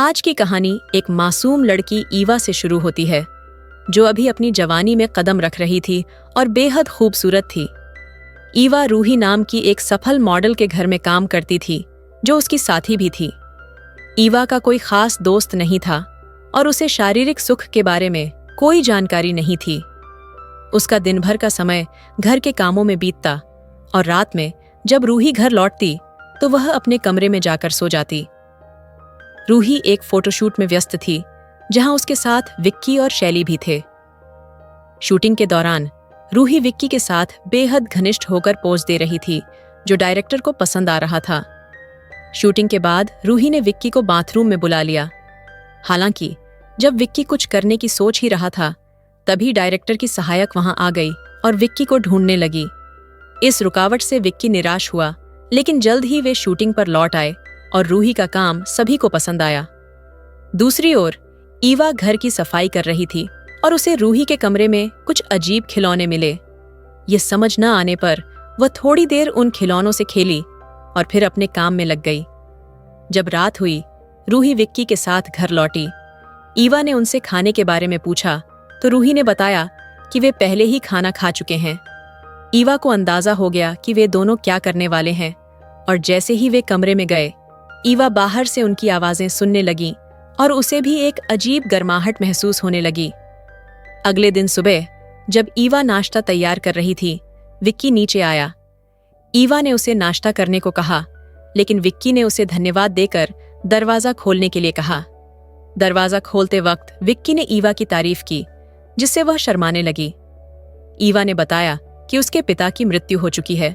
आज की कहानी एक मासूम लड़की ईवा से शुरू होती है, जो अभी अपनी जवानी में कदम रख रही थी और बेहद खूबसूरत थी। ईवा रूही नाम की एक सफल मॉडल के घर में काम करती थी, जो उसकी साथी भी थी। ईवा का कोई खास दोस्त नहीं था और उसे शारीरिक सुख के बारे में कोई जानकारी नहीं थी। उसका दिन भर का समय घर के कामों में बीतता और रात में जब रूही घर लौटती तो वह अपने कमरे में जाकर सो जाती। रूही एक फोटोशूट में व्यस्त थी, जहां उसके साथ विक्की और शैली भी थे। शूटिंग के दौरान रूही विक्की के साथ बेहद घनिष्ठ होकर पोज दे रही थी, जो डायरेक्टर को पसंद आ रहा था। शूटिंग के बाद रूही ने विक्की को बाथरूम में बुला लिया। हालांकि जब विक्की कुछ करने की सोच ही रहा था, तभी डायरेक्टर की सहायक वहां आ गई और विक्की को ढूंढने लगी। इस रुकावट से विक्की निराश हुआ, लेकिन जल्द ही वे शूटिंग पर लौट आए और रूही का काम सभी को पसंद आया। दूसरी ओर ईवा घर की सफाई कर रही थी और उसे रूही के कमरे में कुछ अजीब खिलौने मिले। ये समझ न आने पर वह थोड़ी देर उन खिलौनों से खेली और फिर अपने काम में लग गई। जब रात हुई, रूही विक्की के साथ घर लौटी। ईवा ने उनसे खाने के बारे में पूछा तो रूही ने बताया कि वे पहले ही खाना खा चुके हैं। ईवा को अंदाजा हो गया कि वे दोनों क्या करने वाले हैं, और जैसे ही वे कमरे में गए, ईवा बाहर से उनकी आवाजें सुनने लगी और उसे भी एक अजीब गर्माहट महसूस होने लगी। अगले दिन सुबह जब ईवा नाश्ता तैयार कर रही थी, विक्की नीचे आया। ईवा ने उसे नाश्ता करने को कहा, लेकिन विक्की ने उसे धन्यवाद देकर दरवाजा खोलने के लिए कहा। दरवाजा खोलते वक्त विक्की ने ईवा की तारीफ की, जिससे वह शर्माने लगी। ईवा ने बताया कि उसके पिता की मृत्यु हो चुकी है,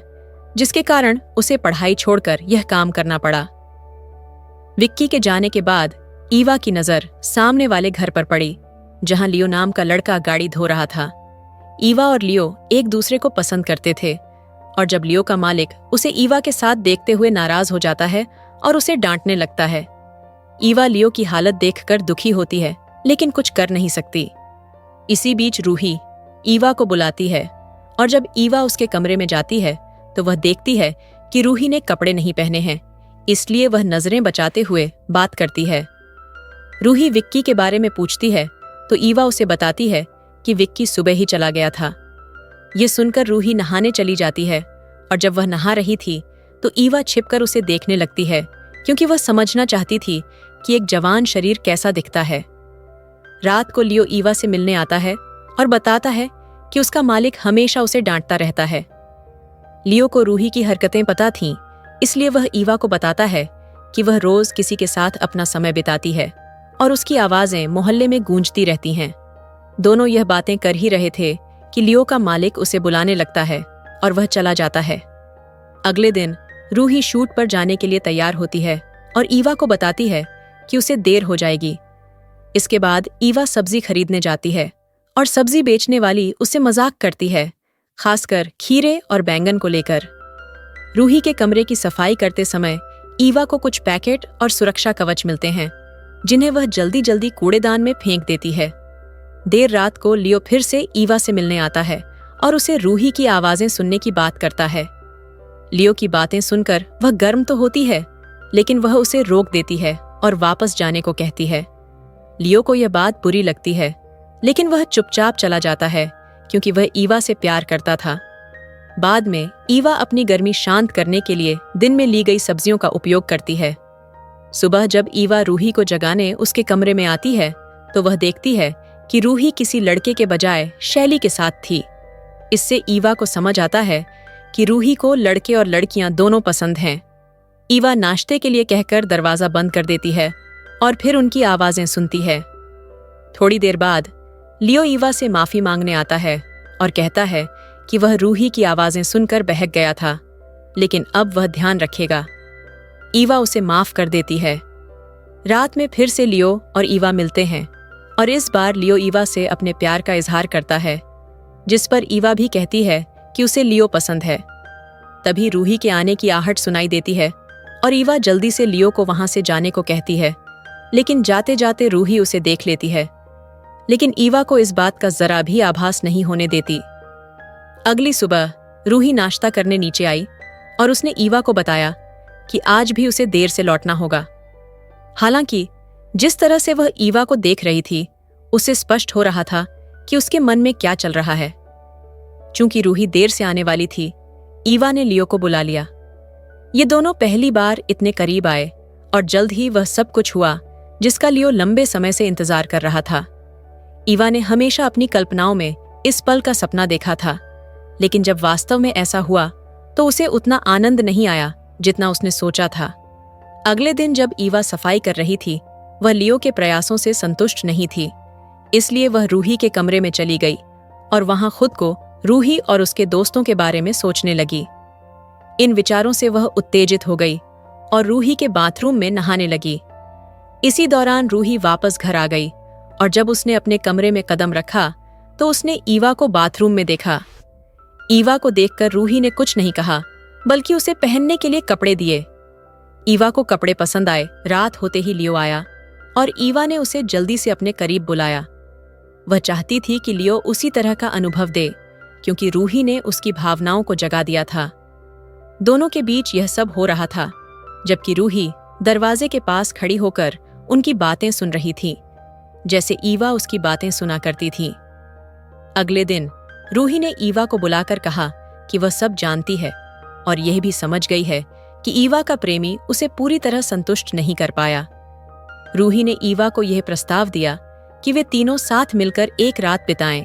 जिसके कारण उसे पढ़ाई छोड़कर यह काम करना पड़ा। विक्की के जाने के बाद ईवा की नजर सामने वाले घर पर पड़ी, जहां लियो नाम का लड़का गाड़ी धो रहा था। ईवा और लियो एक दूसरे को पसंद करते थे, और जब लियो का मालिक उसे ईवा के साथ देखते हुए नाराज हो जाता है और उसे डांटने लगता है। ईवा लियो की हालत देखकर दुखी होती है, लेकिन कुछ कर नहीं सकती। इसी बीच रूही ईवा को बुलाती है, और जब ईवा उसके कमरे में जाती है तो वह देखती है कि रूही ने कपड़े नहीं पहने हैं, इसलिए वह नजरें बचाते हुए बात करती है। रूही विक्की के बारे में पूछती है तो ईवा उसे बताती है कि विक्की सुबह ही चला गया था। ये सुनकर रूही नहाने चली जाती है, और जब वह नहा रही थी तो ईवा छिपकर उसे देखने लगती है, क्योंकि वह समझना चाहती थी कि एक जवान शरीर कैसा दिखता है। रात को लियो ईवा से मिलने आता है और बताता है कि उसका मालिक हमेशा उसे डांटता रहता है। लियो को रूही की हरकतें पता थीं, इसलिए वह ईवा को बताता है कि वह रोज किसी के साथ अपना समय बिताती है और उसकी आवाजें मोहल्ले में गूंजती रहती हैं। दोनों यह बातें कर ही रहे थे कि लियो का मालिक उसे बुलाने लगता है और वह चला जाता है। अगले दिन रूही शूट पर जाने के लिए तैयार होती है और ईवा को बताती है कि उसे देर हो जाएगी। इसके बाद ईवा सब्जी खरीदने जाती है और सब्जी बेचने वाली उससे मजाक करती है, खासकर खीरे और बैंगन को लेकर। रूही के कमरे की सफाई करते समय ईवा को कुछ पैकेट और सुरक्षा कवच मिलते हैं, जिन्हें वह जल्दी जल्दी कूड़ेदान में फेंक देती है। देर रात को लियो फिर से ईवा से मिलने आता है और उसे रूही की आवाजें सुनने की बात करता है। लियो की बातें सुनकर वह गर्म तो होती है, लेकिन वह उसे रोक देती है और वापस जाने को कहती है। लियो को यह बात बुरी लगती है, लेकिन वह चुपचाप चला जाता है, क्योंकि वह ईवा से प्यार करता था। बाद में ईवा अपनी गर्मी शांत करने के लिए दिन में ली गई सब्जियों का उपयोग करती है। सुबह जब ईवा रूही को जगाने उसके कमरे में आती है तो वह देखती है कि रूही किसी लड़के के बजाय शैली के साथ थी। इससे ईवा को समझ आता है कि रूही को लड़के और लड़कियां दोनों पसंद हैं। ईवा नाश्ते के लिए कहकर दरवाजा बंद कर देती है और फिर उनकी आवाजें सुनती है। थोड़ी देर बाद लियो ईवा से माफी मांगने आता है और कहता है कि वह रूही की आवाजें सुनकर बहक गया था, लेकिन अब वह ध्यान रखेगा। ईवा उसे माफ कर देती है। रात में फिर से लियो और ईवा मिलते हैं, और इस बार लियो ईवा से अपने प्यार का इजहार करता है, जिस पर ईवा भी कहती है कि उसे लियो पसंद है। तभी रूही के आने की आहट सुनाई देती है और ईवा जल्दी से लियो को वहां से जाने को कहती है, लेकिन जाते जाते रूही उसे देख लेती है। लेकिन ईवा को इस बात का जरा भी आभास नहीं होने देती। अगली सुबह रूही नाश्ता करने नीचे आई और उसने ईवा को बताया कि आज भी उसे देर से लौटना होगा। हालांकि जिस तरह से वह ईवा को देख रही थी, उसे स्पष्ट हो रहा था कि उसके मन में क्या चल रहा है। चूंकि रूही देर से आने वाली थी, ईवा ने लियो को बुला लिया। ये दोनों पहली बार इतने करीब आए और जल्द ही वह सब कुछ हुआ जिसका लियो लंबे समय से इंतजार कर रहा था। ईवा ने हमेशा अपनी कल्पनाओं में इस पल का सपना देखा था, लेकिन जब वास्तव में ऐसा हुआ तो उसे उतना आनंद नहीं आया जितना उसने सोचा था। अगले दिन जब ईवा सफाई कर रही थी, वह लियो के प्रयासों से संतुष्ट नहीं थी, इसलिए वह रूही के कमरे में चली गई और वहां खुद को रूही और उसके दोस्तों के बारे में सोचने लगी। इन विचारों से वह उत्तेजित हो गई और रूही के बाथरूम में नहाने लगी। इसी दौरान रूही वापस घर आ गई और जब उसने अपने कमरे में कदम रखा तो उसने ईवा को बाथरूम में देखा। ईवा को देखकर रूही ने कुछ नहीं कहा, बल्कि उसे पहनने के लिए कपड़े दिए। ईवा को कपड़े पसंद आए। रात होते ही लियो आया और ईवा ने उसे जल्दी से अपने करीब बुलाया। वह चाहती थी कि लियो उसी तरह का अनुभव दे, क्योंकि रूही ने उसकी भावनाओं को जगा दिया था। दोनों के बीच यह सब हो रहा था जबकि रूही दरवाजे के पास खड़ी होकर उनकी बातें सुन रही थी, जैसे ईवा उसकी बातें सुना करती थी। अगले दिन रूही ने ईवा को बुलाकर कहा कि वह सब जानती है और यह भी समझ गई है कि ईवा का प्रेमी उसे पूरी तरह संतुष्ट नहीं कर पाया। रूही ने ईवा को यह प्रस्ताव दिया कि वे तीनों साथ मिलकर एक रात बिताएं।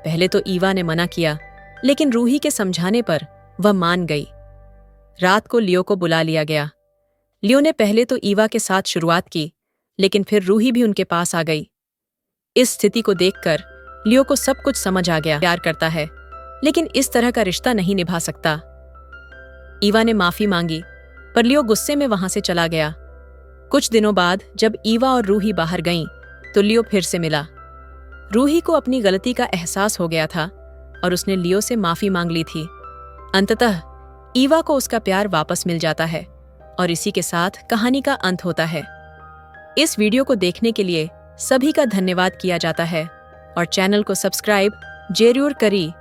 पहले तो ईवा ने मना किया, लेकिन रूही के समझाने पर वह मान गई। रात को लियो को बुला लिया गया। लियो ने पहले तो ईवा के साथ शुरुआत की, लेकिन फिर रूही भी उनके पास आ गई। इस स्थिति को देखकर लियो को सब कुछ समझ आ गया। प्यार करता है, लेकिन इस तरह का रिश्ता नहीं निभा सकता। ईवा ने माफी मांगी, पर लियो गुस्से में वहां से चला गया। कुछ दिनों बाद जब ईवा और रूही बाहर गईं, तो लियो फिर से मिला। रूही को अपनी गलती का एहसास हो गया था और उसने लियो से माफी मांग ली थी। अंततः ईवा को उसका प्यार वापस मिल जाता है और इसी के साथ कहानी का अंत होता है। इस वीडियो को देखने के लिए सभी का धन्यवाद किया जाता है और चैनल को सब्सक्राइब जरूर करें।